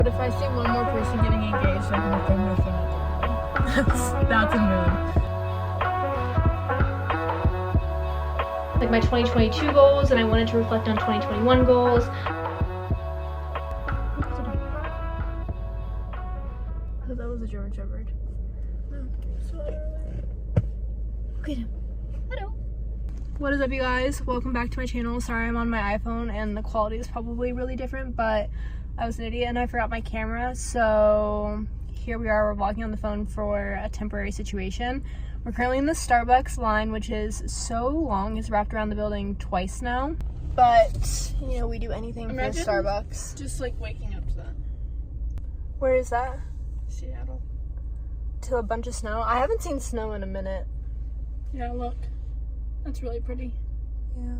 But if I see one more person getting engaged, I'm gonna throw my phone at the That's a mood. Like my 2022 goals, and I wanted to reflect on 2021 goals. Oh, that was a German Shepherd. No, Okay. Hello. what is up, you guys? Welcome back to my channel. Sorry I'm on my iPhone and the quality is probably really different, but I was an idiot and I forgot my camera, so here we are. We're vlogging on the phone for a temporary situation. We're currently in the Starbucks line, which is so long. It's wrapped around the building twice now, but you know, we do anything for Starbucks. Just like waking up to that. Where is that? Seattle. To a bunch of snow. I haven't seen snow in a minute. Yeah, look. That's really pretty. Yeah.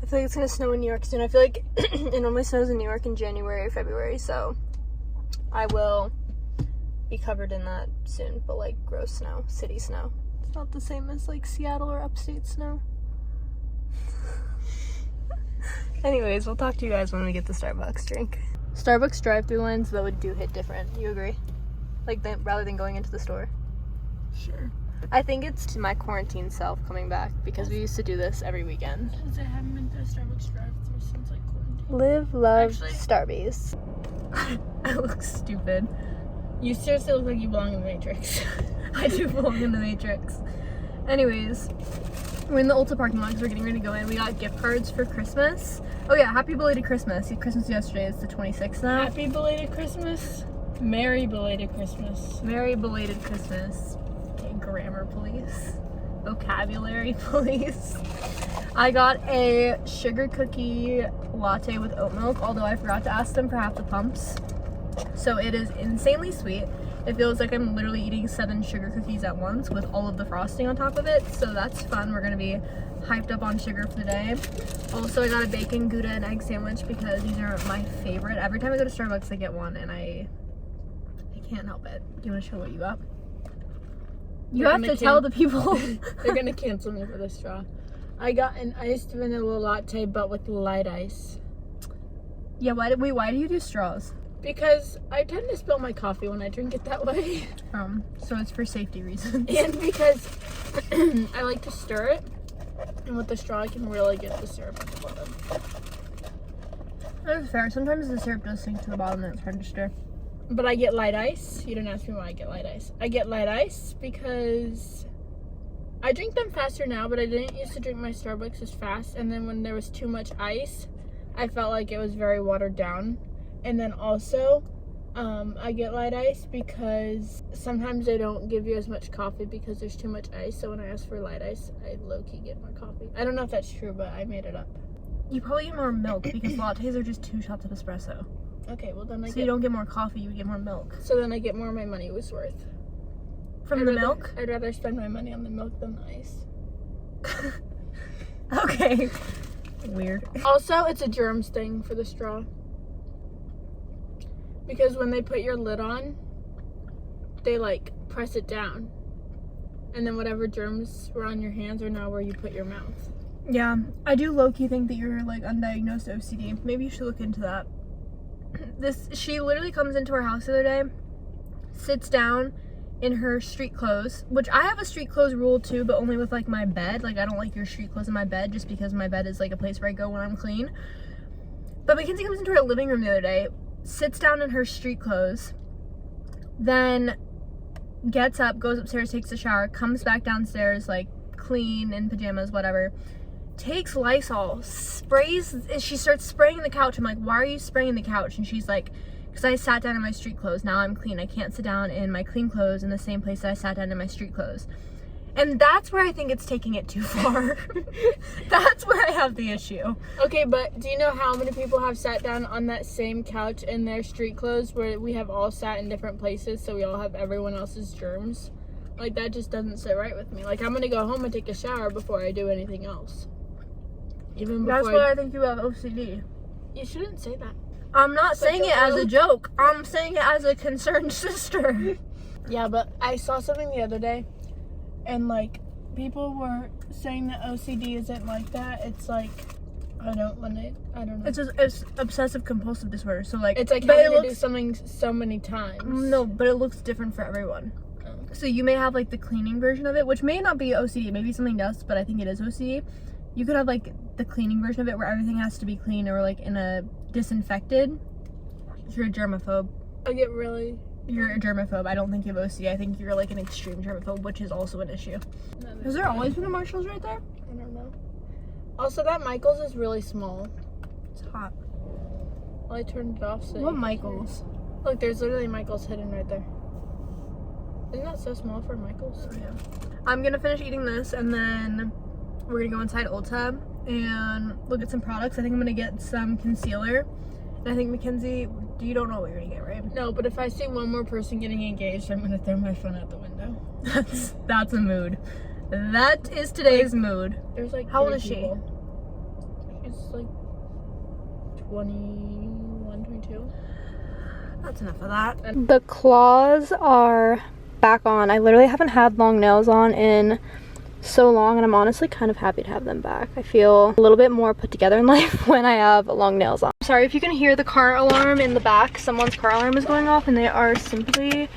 I feel like it's gonna snow in New York soon. I feel like it normally snows in New York in January or February, so I will be covered in that soon, but like gross snow, city snow. It's not the same as like Seattle or upstate snow. Anyways, we'll talk to you guys when we get the Starbucks drink. Starbucks drive-through lines though do hit different. You agree? Like rather than going into the store. Sure. I think it's my quarantine self coming back because we used to do this every weekend. Because I haven't been to a Starbucks drive-thru since like quarantine. Live, love, Actually- Starbies. I look stupid. You seriously look like you belong in the Matrix. I do belong in the Matrix. Anyways, we're in the Ulta parking lot because we're getting ready to go in. We got gift cards for Christmas. Oh yeah, happy belated Christmas. Christmas yesterday. It's the 26th now. Happy belated Christmas. Merry belated Christmas. Merry belated Christmas. Okay, grammar police. Vocabulary police. I got a sugar cookie latte with oat milk, although I forgot to ask them for half the pumps. So it is insanely sweet. It feels like I'm literally eating 7 sugar cookies at once with all of the frosting on top of it. So that's fun. We're gonna be hyped up on sugar for the day. Also, I got a bacon, Gouda, and egg sandwich because these are my favorite. Every time I go to Starbucks, I get one, and I can't help it. Do you want to show what you got? You have to tell the people. They're gonna cancel me for the straw. I got an iced vanilla latte, but with light ice. Yeah, why do you do straws? Because I tend to spill my coffee when I drink it that way. So it's for safety reasons. And because I like to stir it. And with the straw, I can really get the syrup at the bottom. That's fair. Sometimes the syrup does sink to the bottom and it's hard to stir. But I get light ice. You didn't ask me why I get light ice. I get light ice because I drink them faster now, but I didn't used to drink my Starbucks as fast. And then when there was too much ice, I felt like it was very watered down. And then also, I get light ice because sometimes they don't give you as much coffee because there's too much ice. So when I ask for light ice, I low-key get more coffee. I don't know if that's true, but I made it up. You probably get more milk because lattes are just 2 shots of espresso. Okay, well then You don't get more coffee, you get more milk. So then I get more my money was worth. From the milk? I'd rather spend my money on the milk than the ice. Okay. Weird. Also, it's a germs thing for the straw. Because when they put your lid on, they like press it down. And then whatever germs were on your hands are now where you put your mouth. Yeah, I do low-key think that you're like undiagnosed OCD. Maybe you should look into that. She literally comes into our house the other day, sits down in her street clothes, which I have a street clothes rule too, but only with like my bed. Like I don't like your street clothes in my bed just because my bed is like a place where I go when I'm clean. But Mackenzie comes into her living room the other day, sits down in her street clothes, then gets up, goes upstairs, takes a shower, comes back downstairs like clean in pajamas, whatever, takes Lysol, sprays, and she starts spraying the couch. I'm like, why are you spraying the couch? And she's like, because I sat down in my street clothes. Now I'm clean. I can't sit down in my clean clothes in the same place that I sat down in my street clothes. And that's where I think it's taking it too far. That's where I have the issue. Okay, but do you know how many people have sat down on that same couch in their street clothes where we have all sat in different places so we all have everyone else's germs? Like, that just doesn't sit right with me. Like, I'm gonna go home and take a shower before I do anything else. Even before That's why I think you have OCD. You shouldn't say that. I'm not saying it as a joke. I'm saying it as a concerned sister. Yeah, but I saw something the other day, and like people were saying that OCD isn't like that. It's like I don't know. It's obsessive compulsive disorder. So like It's like but having it to do something so many times. No, but it looks different for everyone. So you may have like the cleaning version of it, which may not be OCD, maybe something else, but I think it is OCD. You could have like the cleaning version of it where everything has to be clean or like in a disinfected. You're a germaphobe. You're a germaphobe. I don't think you have OCD. I think you're like an extreme germaphobe, which is also an issue. Has there always been a Marshalls right there? I don't know. Also, that Michael's is really small. It's hot. Well, I turned it off. So What Michaels? Look, there's literally Michael's hidden right there. Isn't that so small for Michael's? Oh, yeah. I'm gonna finish eating this and then we're gonna go inside Ulta and look at some products. I think I'm gonna get some concealer. And I think Mackenzie, you don't know what you're gonna get, right? No, but if I see one more person getting engaged, I'm gonna throw my phone out the window. That's a mood. That is today's mood. There's like How old 3 is she? people. She's like 21, 22. That's enough of that. The claws are back on. I literally haven't had long nails on in so long, and I'm honestly kind of happy to have them back. I feel a little bit more put together in life when I have long nails on. Sorry if you can hear the car alarm in the back. Someone's car alarm is going off and they are simply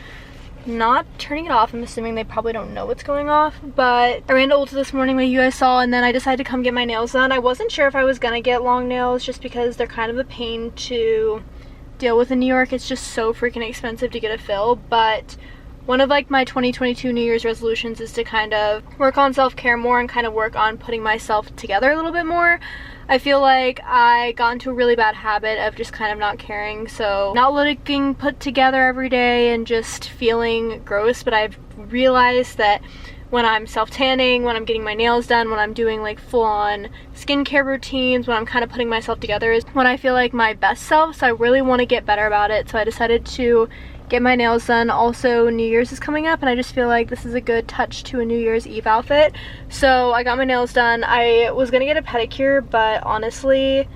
not turning it off. I'm assuming they probably don't know what's going off, but I ran to Ulta this morning like you guys saw, and then I decided to come get my nails done. I wasn't sure if I was gonna get long nails just because they're kind of a pain to deal with in New York. It's just so freaking expensive to get a fill, but one of like my 2022 New Year's resolutions is to kind of work on self-care more and kind of work on putting myself together a little bit more. I feel like I got into a really bad habit of just kind of not caring, so not looking put together every day and just feeling gross, but I've realized that when I'm self-tanning, when I'm getting my nails done, when I'm doing like full-on skincare routines, when I'm kind of putting myself together is when I feel like my best self, so I really want to get better about it. So I decided to get my nails done. Also, New Year's is coming up and I just feel like this is a good touch to a New Year's Eve outfit. So I got my nails done. I was gonna get a pedicure, but honestly,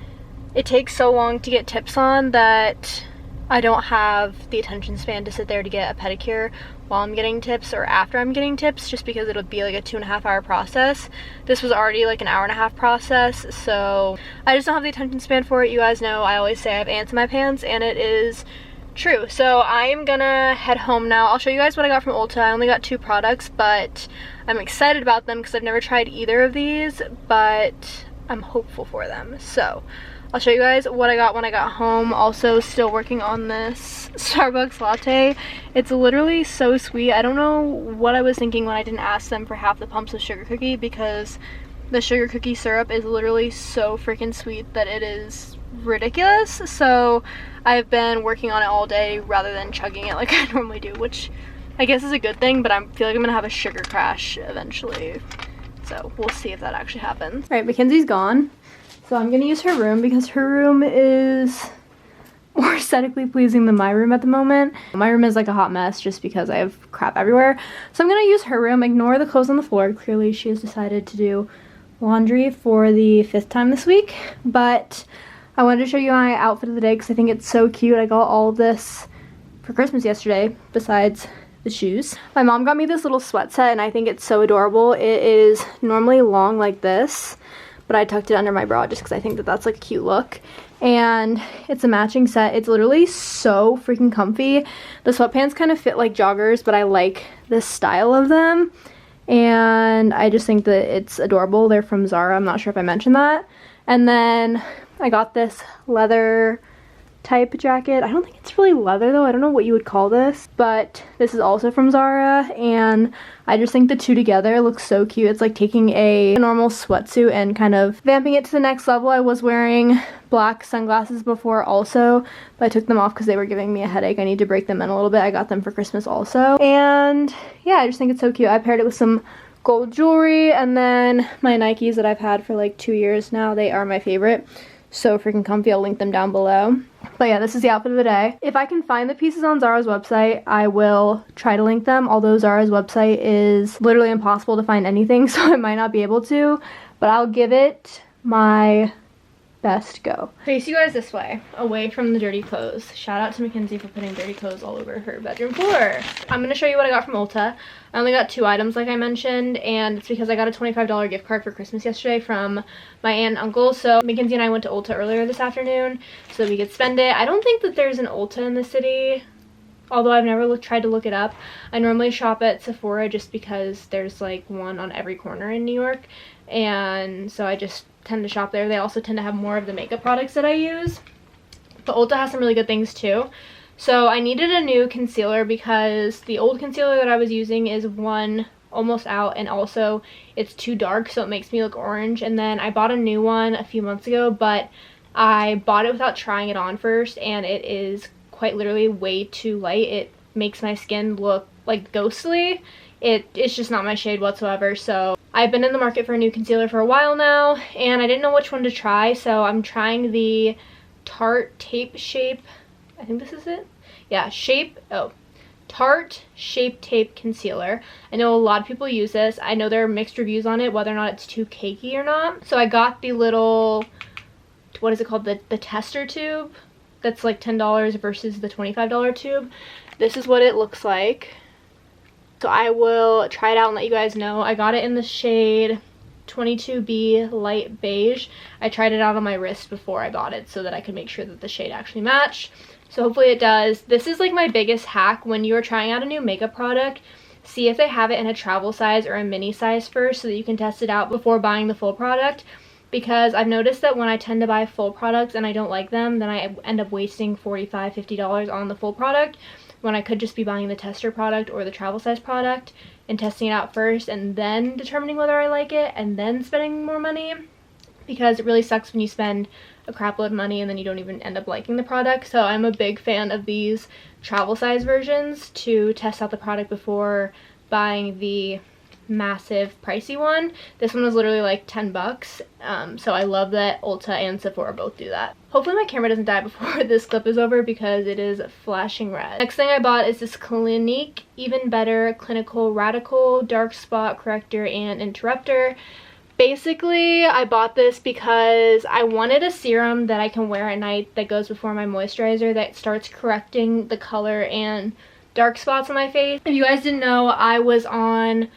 it takes so long to get tips on that I don't have the attention span to sit there to get a pedicure while I'm getting tips or after I'm getting tips, just because it'll be like a 2.5 hour process. This was already like an 1.5 hour process, so I just don't have the attention span for it. You guys know I always say I have ants in my pants, and it is true. So I am gonna head home now. I'll show you guys what I got from Ulta. I only got 2 products, but I'm excited about them because I've never tried either of these, but I'm hopeful for them. So I'll show you guys what I got when I got home. Also still working on this Starbucks latte. It's literally so sweet. I don't know what I was thinking when I didn't ask them for half the pumps of sugar cookie, because the sugar cookie syrup is literally so freaking sweet that it is ridiculous. So I've been working on it all day rather than chugging it like I normally do, which I guess is a good thing, but I feel like I'm gonna have a sugar crash eventually. So we'll see if that actually happens. All right, Mackenzie's gone. So I'm gonna use her room because her room is more aesthetically pleasing than my room at the moment. My room is like a hot mess just because I have crap everywhere. So I'm gonna use her room, ignore the clothes on the floor. Clearly she has decided to do laundry for the 5th time this week, but I wanted to show you my outfit of the day because I think it's so cute. I got all of this for Christmas yesterday, besides the shoes. My mom got me this little sweat set and I think it's so adorable. It is normally long like this, but I tucked it under my bra just because I think that that's like a cute look. And it's a matching set. It's literally so freaking comfy. The sweatpants kind of fit like joggers, but I like this style of them. And I just think that it's adorable. They're from Zara. I'm not sure if I mentioned that. And then I got this leather type jacket. I don't think it's really leather though. I don't know what you would call this, but this is also from Zara, and I just think the two together look so cute. It's like taking a normal sweatsuit and kind of vamping it to the next level. I was wearing black sunglasses before also, but I took them off because they were giving me a headache. I need to break them in a little bit. I got them for Christmas also, and yeah, I just think it's so cute. I paired it with some gold jewelry, and then my Nikes that I've had for like 2 years now. They are my favorite. So freaking comfy. I'll link them down below. But yeah, this is the outfit of the day. If I can find the pieces on Zara's website, I will try to link them, although Zara's website is literally impossible to find anything, so I might not be able to, but I'll give it my best go. Face you guys this way, away from the dirty clothes. Shout out to Mackenzie for putting dirty clothes all over her bedroom floor. I'm gonna show you what I got from Ulta. I only got 2 items like I mentioned, and it's because I got a $25 gift card for Christmas yesterday from my aunt and uncle. So Mackenzie and I went to Ulta earlier this afternoon so that we could spend it. I don't think that there's an Ulta in the city, although I've never tried to look it up. I normally shop at Sephora just because there's like one on every corner in New York, and so I just tend to shop there. They also tend to have more of the makeup products that I use, but Ulta has some really good things too. So I needed a new concealer because the old concealer that I was using is almost out, and also it's too dark, so it makes me look orange. And then I bought a new one a few months ago, but I bought it without trying it on first, and it is quite literally way too light. It makes my skin look like ghostly. It's just not my shade whatsoever. So I've been in the market for a new concealer for a while now, and I didn't know which one to try, so I'm trying the Tarte Shape, I think this is it? Yeah, Tarte Shape Tape Concealer. I know a lot of people use this. I know there are mixed reviews on it, whether or not it's too cakey or not. So I got the little, what is it called? The tester tube. That's like $10 versus the $25 tube. This is what it looks like. So I will try it out and let you guys know. I got it in the shade 22B Light Beige. I tried it out on my wrist before I bought it so that I could make sure that the shade actually matched. So hopefully it does. This is like my biggest hack when you are trying out a new makeup product. See if they have it in a travel size or a mini size first so that you can test it out before buying the full product. Because I've noticed that when I tend to buy full products and I don't like them, then I end up wasting $45, $50 on the full product, when I could just be buying the tester product or the travel size product and testing it out first and then determining whether I like it and then spending more money. Because it really sucks when you spend a crap load of money and then you don't even end up liking the product. So I'm a big fan of these travel size versions to test out the product before buying the massive pricey one. This one was literally like 10 bucks. So I love that Ulta and Sephora both do that. Hopefully my camera doesn't die before this clip is over because it is flashing red. Next thing I bought is this Clinique Even Better Clinical Radical Dark Spot Corrector and Interrupter. Basically, I bought this because I wanted a serum that I can wear at night that goes before my moisturizer that starts correcting the color and dark spots on my face. If you guys didn't know, I was on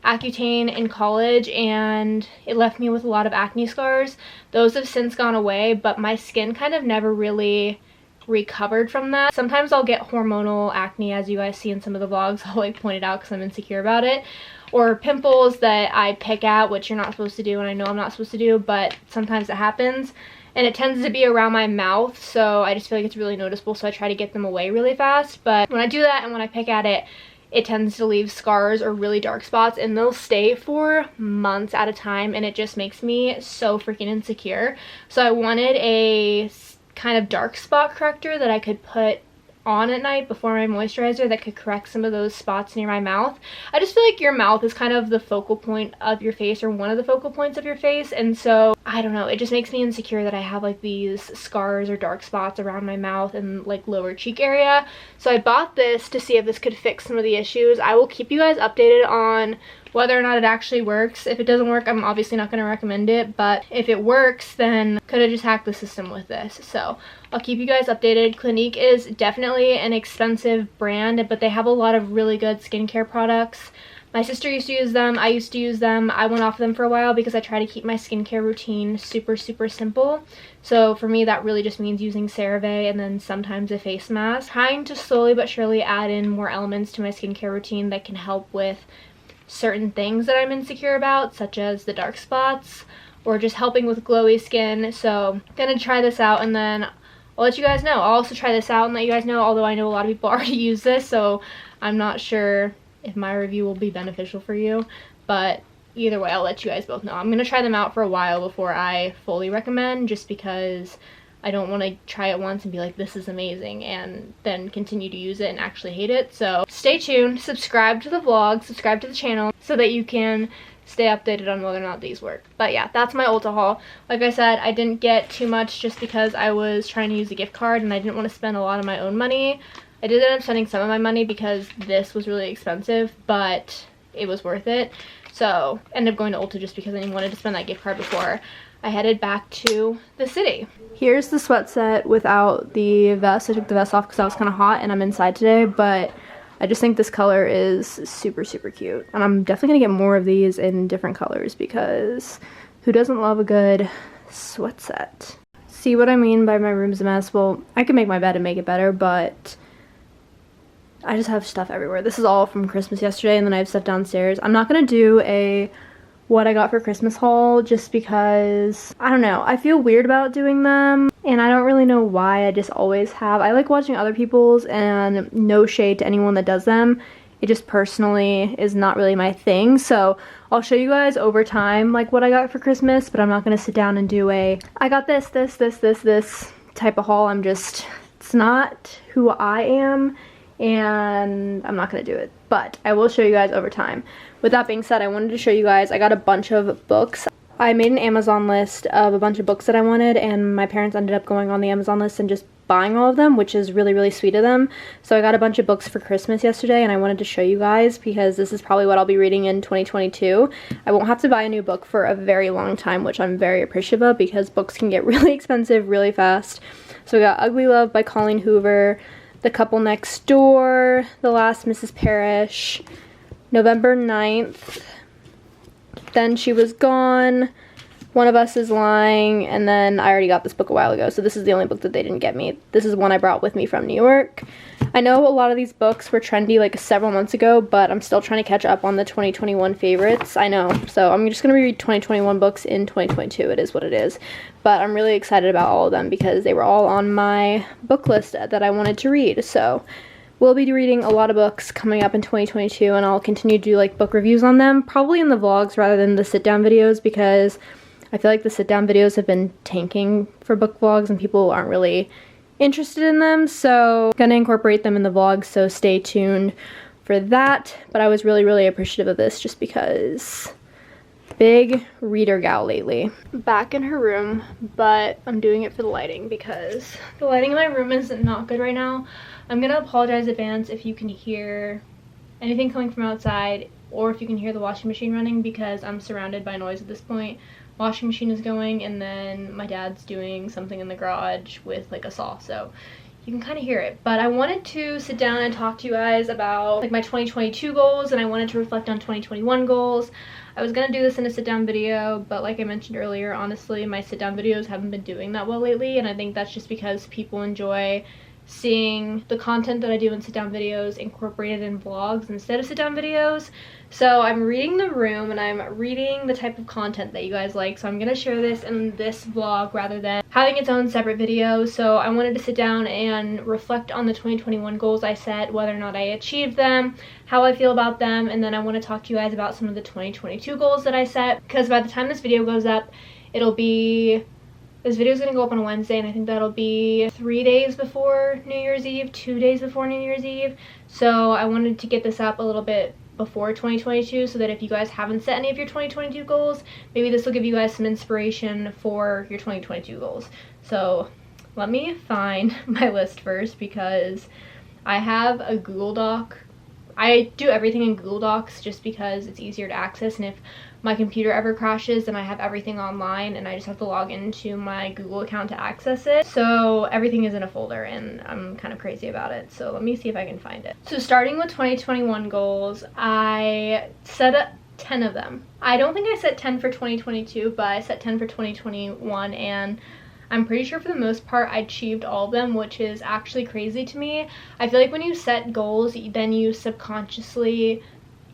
Accutane in college and it left me with a lot of acne scars. Those have since gone away, but my skin kind of never really recovered from that. Sometimes I'll get hormonal acne, as you guys see in some of the vlogs. I'll like point it out because I'm insecure about it. Or pimples that I pick at, which you're not supposed to do and I know I'm not supposed to do, but sometimes it happens. And it tends to be around my mouth, so I just feel like it's really noticeable, so I try to get them away really fast. But when I do that and when I pick at it, it tends to leave scars or really dark spots, and they'll stay for months at a time, and it just makes me so freaking insecure. So I wanted a kind of dark spot corrector that I could put on at night before my moisturizer that could correct some of those spots near my mouth. I just feel like your mouth is kind of the focal point of your face, or one of the focal points of your face, and so I don't know, it just makes me insecure that I have like these scars or dark spots around my mouth and like lower cheek area. So I bought this to see if this could fix some of the issues. I will keep you guys updated on whether or not it actually works. If it doesn't work, I'm obviously not going to recommend it, but if it works, then could have just hacked the system with this. So I'll keep you guys updated. Clinique is definitely an expensive brand, but they have a lot of really good skincare products. My sister used to use them. I used to use them. I went off them for a while because I try to keep my skincare routine super simple. So for me, that really just means using CeraVe and then sometimes a face mask. Trying to slowly but surely add in more elements to my skincare routine that can help with certain things that I'm insecure about, such as the dark spots or just helping with glowy skin. So I'm gonna try this out and then I'll let you guys know. I'll also try this out and let you guys know, although I know a lot of people already use this, so I'm not sure if my review will be beneficial for you, but either way, I'll let you guys both know. I'm gonna try them out for a while before I fully recommend, just because I don't want to try it once and be like, this is amazing, and then continue to use it and actually hate it. So stay tuned, subscribe to the vlog, subscribe to the channel so that you can stay updated on whether or not these work. But yeah, that's my Ulta haul. Like I said, I didn't get too much just because I was trying to use a gift card and I didn't want to spend a lot of my own money. I did end up spending some of my money because this was really expensive, but it was worth it. So I ended up going to Ulta just because I wanted to spend that gift card before I headed back to the city. Here's the sweat set without the vest. I took the vest off because I was kind of hot and I'm inside today, but I just think this color is super, super cute. And I'm definitely gonna get more of these in different colors because who doesn't love a good sweat set? See what I mean by my room's a mess? Well, I could make my bed and make it better, but I just have stuff everywhere. This is all from Christmas yesterday, and then I have stuff downstairs. I'm not gonna do a what I got for Christmas haul just because, I don't know, I feel weird about doing them and I don't really know why. I just always have. I like watching other people's, and no shade to anyone that does them. It just personally is not really my thing. So I'll show you guys over time like what I got for Christmas, but I'm not gonna sit down and do a I got this type of haul. It's not who I am, and I'm not gonna do it, but I will show you guys over time. With that being said, I wanted to show you guys, I got a bunch of books. I made an Amazon list of a bunch of books that I wanted, and my parents ended up going on the Amazon list and just buying all of them, which is really, really sweet of them. So I got a bunch of books for Christmas yesterday, and I wanted to show you guys because this is probably what I'll be reading in 2022. I won't have to buy a new book for a very long time, which I'm very appreciative of because books can get really expensive really fast. So we got Ugly Love by Colleen Hoover, The Couple Next Door, The Last Mrs. Parrish, November 9th, Then She Was Gone, One of Us Is Lying, and then I already got this book a while ago, so this is the only book that they didn't get me. This is one I brought with me from New York. I know a lot of these books were trendy like several months ago, but I'm still trying to catch up on the 2021 favorites. I know, so I'm just going to read 2021 books in 2022. It is what it is. But I'm really excited about all of them because they were all on my book list that I wanted to read. So we'll be reading a lot of books coming up in 2022, and I'll continue to do like book reviews on them, probably in the vlogs rather than the sit-down videos, because I feel like the sit-down videos have been tanking for book vlogs and people aren't really interested in them. So I'm gonna incorporate them in the vlogs, so stay tuned for that. But I was really, really appreciative of this just because big reader gal lately. Back in her room, but I'm doing it for the lighting because the lighting in my room is not good right now. I'm gonna apologize in advance if you can hear anything coming from outside or if you can hear the washing machine running because I'm surrounded by noise at this point. Washing machine is going, and then my dad's doing something in the garage with like a saw, so you can kind of hear it. But I wanted to sit down and talk to you guys about like my 2022 goals, and I wanted to reflect on 2021 goals. I was gonna do this in a sit-down video, but like I mentioned earlier, honestly, my sit-down videos haven't been doing that well lately, and I think that's just because people enjoy seeing the content that I do in sit-down videos incorporated in vlogs instead of sit-down videos. So I'm reading the room and I'm reading the type of content that you guys like, so I'm gonna share this in this vlog rather than having its own separate video. So I wanted to sit down and reflect on the 2021 goals I set, whether or not I achieved them, how I feel about them, and then I want to talk to you guys about some of the 2022 goals that I set, because by the time this video goes up, this video is going to go up on a Wednesday, and I think that'll be 3 days before New Year's Eve, 2 days before New Year's Eve. So I wanted to get this up a little bit before 2022 so that if you guys haven't set any of your 2022 goals, maybe this will give you guys some inspiration for your 2022 goals. So let me find my list first because I have a Google Doc. I do everything in Google Docs just because it's easier to access, and if my computer ever crashes then I have everything online and I just have to log into my Google account to access it. So everything is in a folder and I'm kind of crazy about it. So let me see if I can find it. So starting with 2021 goals, I set up 10 of them. I don't think I set 10 for 2022, but I set 10 for 2021, and I'm pretty sure for the most part I achieved all of them, which is actually crazy to me. I feel like when you set goals, then you subconsciously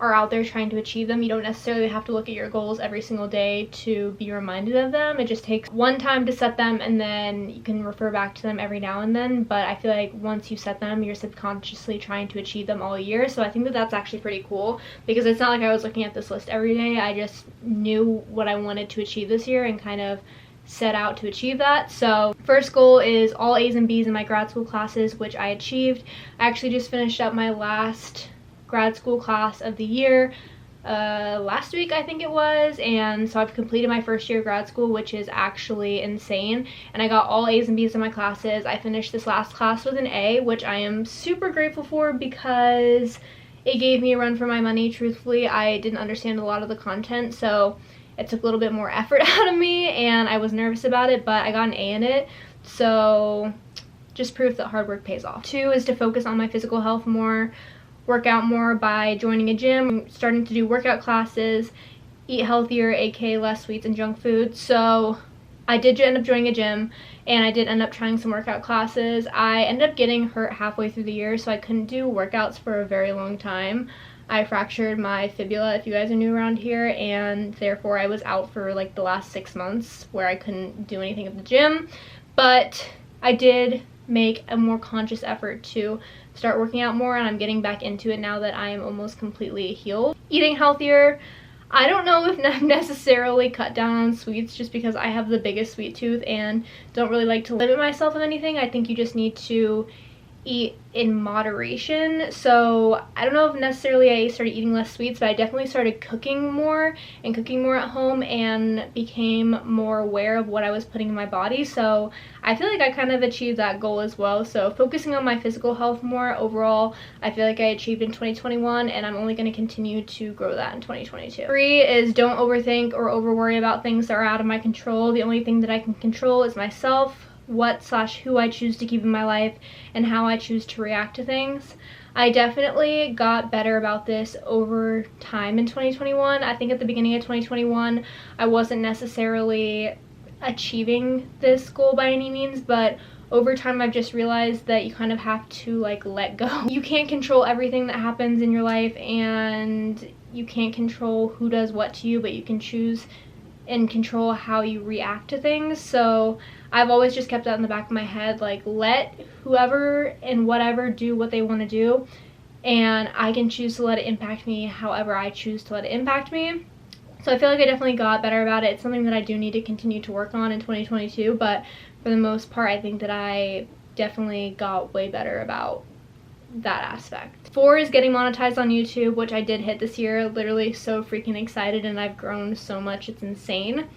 are out there trying to achieve them. You don't necessarily have to look at your goals every single day to be reminded of them. It just takes one time to set them, and then you can refer back to them every now and then. But I feel like once you set them, you're subconsciously trying to achieve them all year. So I think that that's actually pretty cool because it's not like I was looking at this list every day. I just knew what I wanted to achieve this year and kind of set out to achieve that. So first goal is all A's and B's in my grad school classes, which I achieved. I actually just finished up my last grad school class of the year last week, I think it was, and so I've completed my first year of grad school, which is actually insane, and I got all A's and B's in my classes. I finished this last class with an A, which I am super grateful for because it gave me a run for my money. Truthfully, I didn't understand a lot of the content, so it took a little bit more effort out of me and I was nervous about it, but I got an A in it. So just proof that hard work pays off. 2 is to focus on my physical health more, work out more by joining a gym, starting to do workout classes, eat healthier, aka less sweets and junk food. So I did end up joining a gym and I did end up trying some workout classes. I ended up getting hurt halfway through the year, so I couldn't do workouts for a very long time. I fractured my fibula, if you guys are new around here, and therefore I was out for like the last 6 months where I couldn't do anything at the gym. But I did make a more conscious effort to start working out more, and I'm getting back into it now that I am almost completely healed. Eating healthier, I don't know if I've necessarily cut down on sweets just because I have the biggest sweet tooth and don't really like to limit myself of anything. I think you just need to eat in moderation. So I don't know if necessarily I started eating less sweets, but I definitely started cooking more at home and became more aware of what I was putting in my body. So I feel like I kind of achieved that goal as well. So focusing on my physical health more overall, I feel like I achieved in 2021, and I'm only going to continue to grow that in 2022. 3 is don't overthink or over worry about things that are out of my control. The only thing that I can control is myself, who I choose to keep in my life, and how I choose to react to things. I definitely got better about this over time in 2021. I think at the beginning of 2021, I wasn't necessarily achieving this goal by any means, but over time I've just realized that you kind of have to like let go. You can't control everything that happens in your life, and you can't control who does what to you, but you can choose and control how you react to things. So I've always just kept that in the back of my head, like let whoever and whatever do what they want to do, and I can choose to let it impact me however I choose to let it impact me. So I feel like I definitely got better about it. It's something that I do need to continue to work on in 2022, but for the most part I think that I definitely got way better about that aspect. 4 is getting monetized on YouTube, which I did hit this year. Literally so freaking excited, and I've grown so much, it's insane.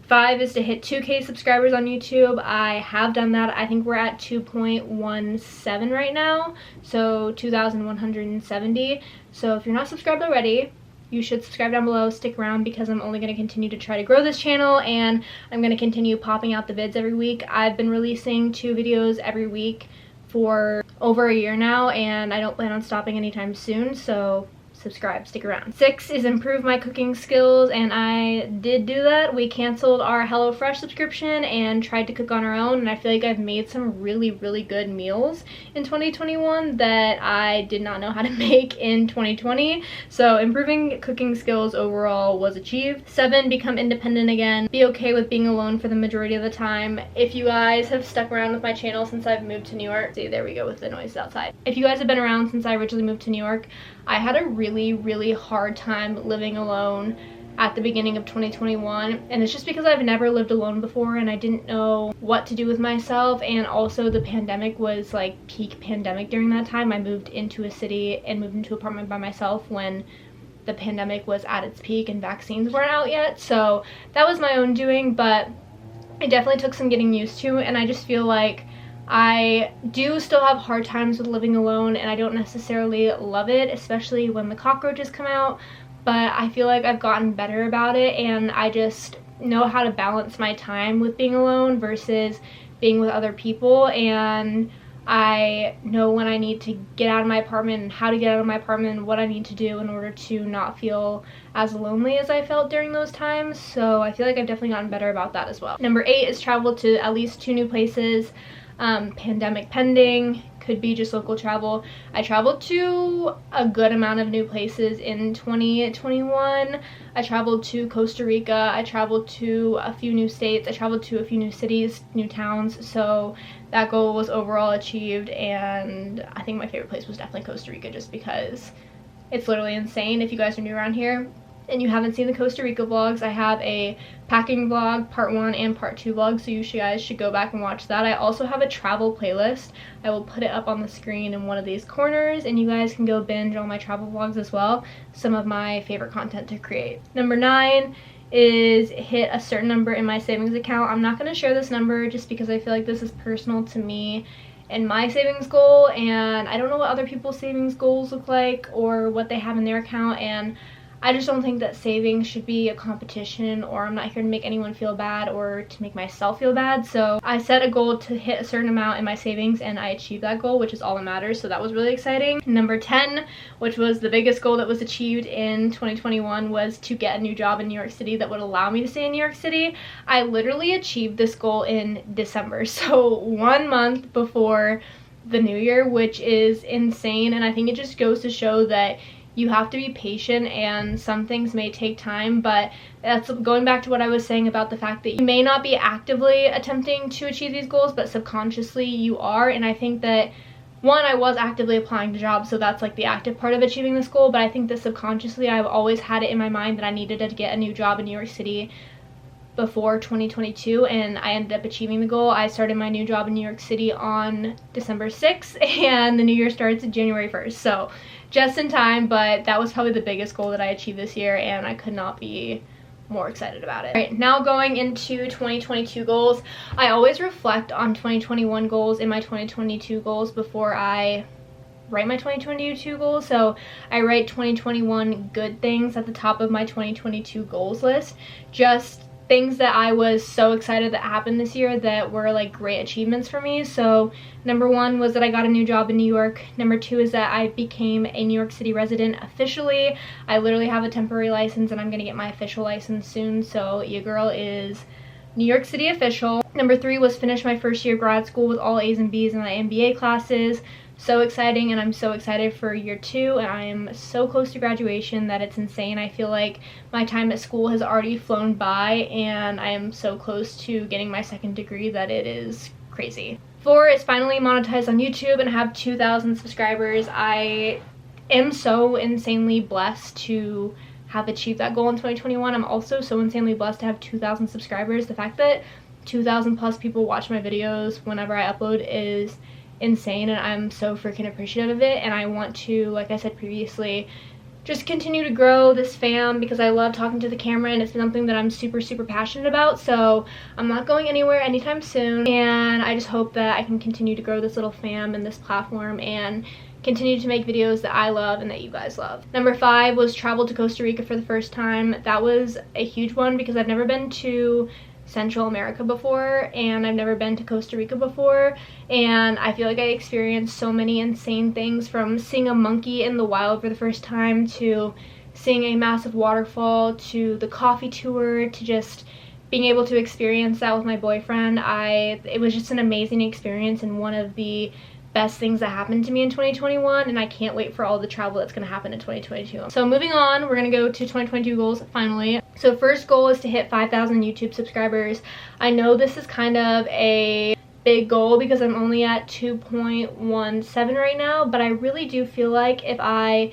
5 is to hit 2K subscribers on YouTube. I have done that. I think we're at 2.17 right now, so 2,170. So if you're not subscribed already, you should subscribe down below. Stick around because I'm only going to continue to try to grow this channel, and I'm going to continue popping out the vids every week. I've been releasing 2 videos every week for over a year now, and I don't plan on stopping anytime soon, so subscribe, stick around. 6 is improve my cooking skills, and I did do that. We canceled our HelloFresh subscription and tried to cook on our own, and I feel like I've made some really good meals in 2021 that I did not know how to make in 2020. So improving cooking skills overall was achieved. 7, become independent again. Be okay with being alone for the majority of the time. If you guys have stuck around with my channel since I've moved to New York, see, there we go with the noise outside. If you guys have been around since I originally moved to New York, I had a really hard time living alone at the beginning of 2021, and it's just because I've never lived alone before and I didn't know what to do with myself, and also the pandemic was like peak pandemic during that time. I moved into a city and moved into an apartment by myself when the pandemic was at its peak and vaccines weren't out yet, so that was my own doing, but it definitely took some getting used to, and I just feel like I do still have hard times with living alone, and I don't necessarily love it, especially when the cockroaches come out, but I feel like I've gotten better about it, and I just know how to balance my time with being alone versus being with other people, and I know when I need to get out of my apartment and how to get out of my apartment and what I need to do in order to not feel as lonely as I felt during those times. So I feel like I've definitely gotten better about that as well. Number 8 is travel to at least 2 new places. Pandemic pending, could be just local travel. I traveled to a good amount of new places in 2021. I traveled to Costa Rica, I traveled to a few new states, I traveled to a few new cities, new towns, so that goal was overall achieved, and I think my favorite place was definitely Costa Rica just because it's literally insane. If you guys are new around here and you haven't seen the Costa Rica vlogs, I have a packing vlog, part 1 and part 2 vlog, so you guys should go back and watch that. I also have a travel playlist. I will put it up on the screen in one of these corners, and you guys can go binge all my travel vlogs as well, some of my favorite content to create. Number 9 is hit a certain number in my savings account. I'm not going to share this number just because I feel like this is personal to me and my savings goal, and I don't know what other people's savings goals look like or what they have in their account, and I just don't think that saving should be a competition, or I'm not here to make anyone feel bad or to make myself feel bad. So I set a goal to hit a certain amount in my savings and I achieved that goal, which is all that matters. So that was really exciting. Number 10, which was the biggest goal that was achieved in 2021, was to get a new job in New York City that would allow me to stay in New York City. I literally achieved this goal in December, so 1 month before the new year, which is insane. And I think it just goes to show that you have to be patient and some things may take time, but that's going back to what I was saying about the fact that you may not be actively attempting to achieve these goals, but subconsciously you are. And I think that, one, I was actively applying to jobs, so that's like the active part of achieving this goal, but I think that subconsciously I've always had it in my mind that I needed to get a new job in New York City before 2022, and I ended up achieving the goal. I started my new job in New York City on December 6th, and the new year starts January 1st, so just in time. But that was probably the biggest goal that I achieved this year, and I could not be more excited about it. All right, now going into 2022 goals. I always reflect on 2021 goals in my 2022 goals before I write my 2022 goals. So I write 2021 good things at the top of my 2022 goals list, just things that I was so excited that happened this year that were like great achievements for me. So number 1 was that I got a new job in New York. Number 2 is that I became a New York City resident officially. I literally have a temporary license and I'm gonna get my official license soon, so your girl is New York City official. Number 3 was finish my first year of grad school with all A's and B's in my MBA classes. So exciting, and I'm so excited for year 2, and I am so close to graduation that it's insane. I feel like my time at school has already flown by, and I am so close to getting my second degree that it is crazy. 4 is finally monetized on YouTube and have 2,000 subscribers. I am so insanely blessed to have achieved that goal in 2021. I'm also so insanely blessed to have 2,000 subscribers. The fact that 2,000 plus people watch my videos whenever I upload is insane, and I'm so freaking appreciative of it. And I want to, like I said previously, just continue to grow this fam because I love talking to the camera, and it's something that I'm super passionate about. So I'm not going anywhere anytime soon, and I just hope that I can continue to grow this little fam and this platform and continue to make videos that I love and that you guys love. Number 5 was travel to Costa Rica for the first time. That was a huge one because I've never been to Central America before, and I've never been to Costa Rica before, and I feel like I experienced so many insane things, from seeing a monkey in the wild for the first time, to seeing a massive waterfall, to the coffee tour, to just being able to experience that with my boyfriend. It was just an amazing experience and one of the best things that happened to me in 2021, and I can't wait for all the travel that's going to happen in 2022. So moving on, we're going to go to 2022 goals finally. So first goal is to hit 5,000 YouTube subscribers. I know this is kind of a big goal because I'm only at 2.17 right now, but I really do feel like if I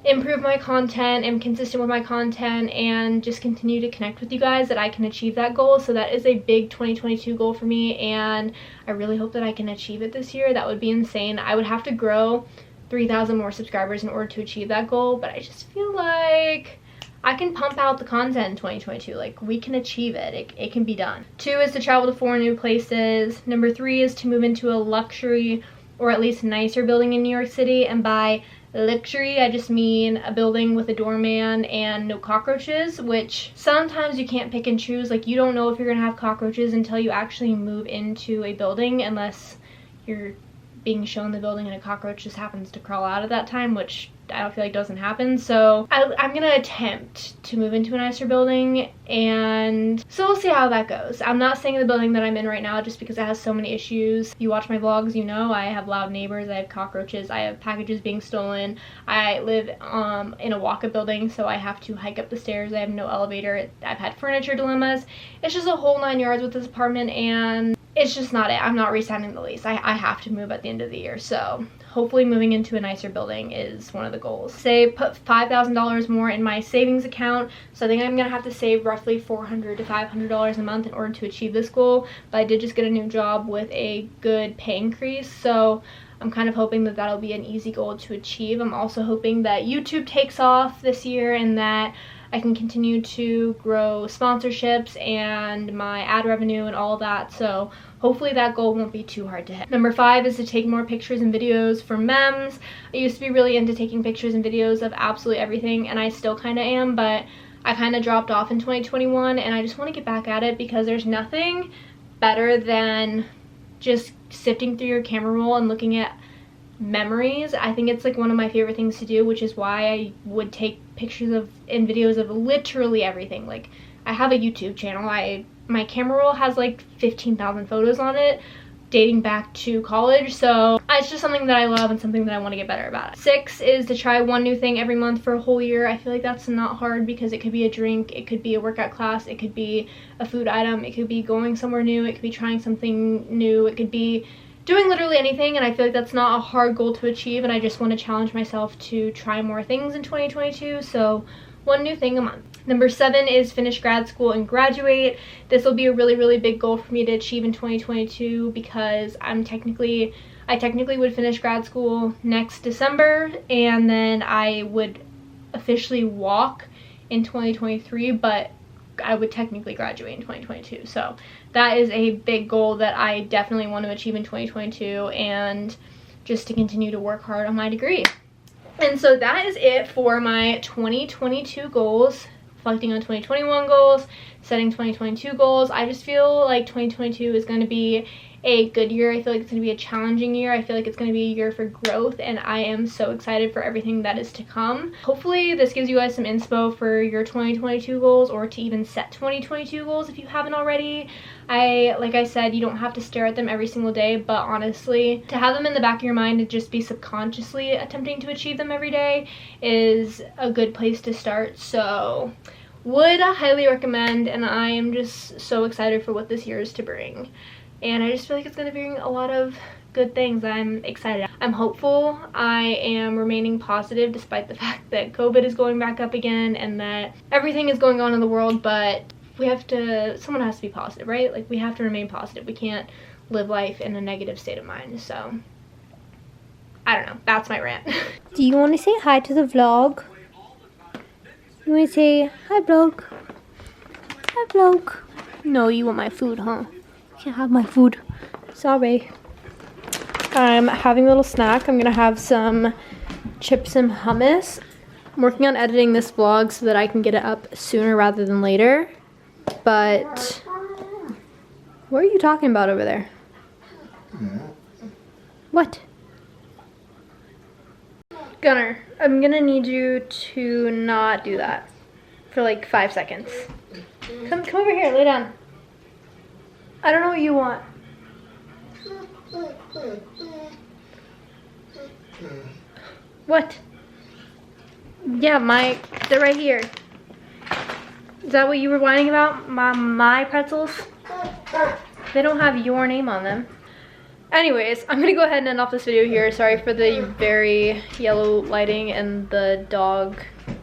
improve my content, am consistent with my content, and just continue to connect with you guys, that I can achieve that goal. So that is a big 2022 goal for me, and I really hope that I can achieve it this year. That would be insane. I would have to grow 3,000 more subscribers in order to achieve that goal, but I just feel like I can pump out the content in 2022. Like, we can achieve it. It can be done. 2 is to travel to 4 new places. Number 3 is to move into a luxury or at least nicer building in New York City, and by luxury, I just mean a building with a doorman and no cockroaches, which sometimes you can't pick and choose. Like, you don't know if you're gonna have cockroaches until you actually move into a building, unless you're being shown the building and a cockroach just happens to crawl out at that time, which I don't feel like doesn't happen. So I'm gonna attempt to move into a nicer building, and so we'll see how that goes. I'm not staying in the building that I'm in right now just because it has so many issues. If you watch my vlogs, you know I have loud neighbors, I have cockroaches, I have packages being stolen. I live in a walk-up building, so I have to hike up the stairs. I have no elevator. I've had furniture dilemmas. It's just a whole 9 yards with this apartment, and it's just not it. I'm not re-signing the lease. I have to move at the end of the year, so hopefully moving into a nicer building is one of the goals. Say put $5,000 more in my savings account, so I think I'm gonna have to save roughly $400 to $500 a month in order to achieve this goal. But I did just get a new job with a good pay increase, so I'm kind of hoping that that'll be an easy goal to achieve. I'm also hoping that YouTube takes off this year and that I can continue to grow sponsorships and my ad revenue and all that. So hopefully that goal won't be too hard to hit. Number 5 is to take more pictures and videos for memes. I used to be really into taking pictures and videos of absolutely everything, and I still kind of am, but I kind of dropped off in 2021, and I just want to get back at it because there's nothing better than just sifting through your camera roll and looking at memories. I think it's like one of my favorite things to do, which is why I would take pictures of and videos of literally everything. Like, I have a YouTube channel. My camera roll has like 15,000 photos on it dating back to college, so it's just something that I love and something that I want to get better about. 6 is to try one new thing every month for a whole year. I feel like that's not hard because it could be a drink, it could be a workout class, it could be a food item, it could be going somewhere new, it could be trying something new, it could be doing literally anything, and I feel like that's not a hard goal to achieve, and I just want to challenge myself to try more things in 2022, so one new thing a month. Number 7 is finish grad school and graduate. This will be a really big goal for me to achieve in 2022 because I technically would finish grad school next December, and then I would officially walk in 2023, but I would technically graduate in 2022. So that is a big goal that I definitely want to achieve in 2022, and just to continue to work hard on my degree. And so that is it for my 2022 goals. Reflecting on 2021 goals, setting 2022 goals. I just feel like 2022 is going to be a good year. I feel like it's going to be a challenging year. I feel like it's going to be a year for growth, and I am so excited for everything that is to come. Hopefully this gives you guys some inspo for your 2022 goals, or to even set 2022 goals if you haven't already. Like I said, you don't have to stare at them every single day, but honestly, to have them in the back of your mind and just be subconsciously attempting to achieve them every day is a good place to start. So would highly recommend, and I am just so excited for what this year is to bring. And I just feel like it's going to bring a lot of good things. I'm excited. I'm hopeful. I am remaining positive despite the fact that COVID is going back up again and that everything is going on in the world, but someone has to be positive, right? Like, we have to remain positive. We can't live life in a negative state of mind. So I don't know. That's my rant. Do you want to say hi to the vlog? You want to say hi, vlog? Hi, vlog. No, you want my food, huh? You can't have my food. Sorry. I'm having a little snack. I'm gonna have some chips and hummus. I'm working on editing this vlog so that I can get it up sooner rather than later. But what are you talking about over there? What? Gunnar, I'm gonna need you to not do that for like 5 seconds. Come over here, lay down. I don't know what you want. What? Yeah, they're right here. Is that what you were whining about? My pretzels? They don't have your name on them. Anyways, I'm gonna go ahead and end off this video here. Sorry for the very yellow lighting and the dog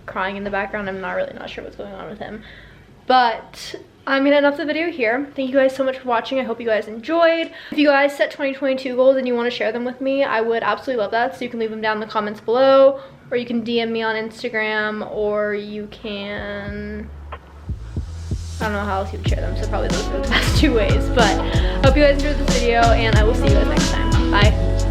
crying in the background. I'm not sure what's going on with him. But I'm gonna end off the video here. Thank you guys so much for watching. I hope you guys enjoyed. If you guys set 2022 goals and you want to share them with me, I would absolutely love that. So you can leave them down in the comments below, or you can DM me on Instagram, or you can, I don't know how else you would share them, so probably those are the best 2 ways. But I hope you guys enjoyed this video, and I will see you guys next time. Bye.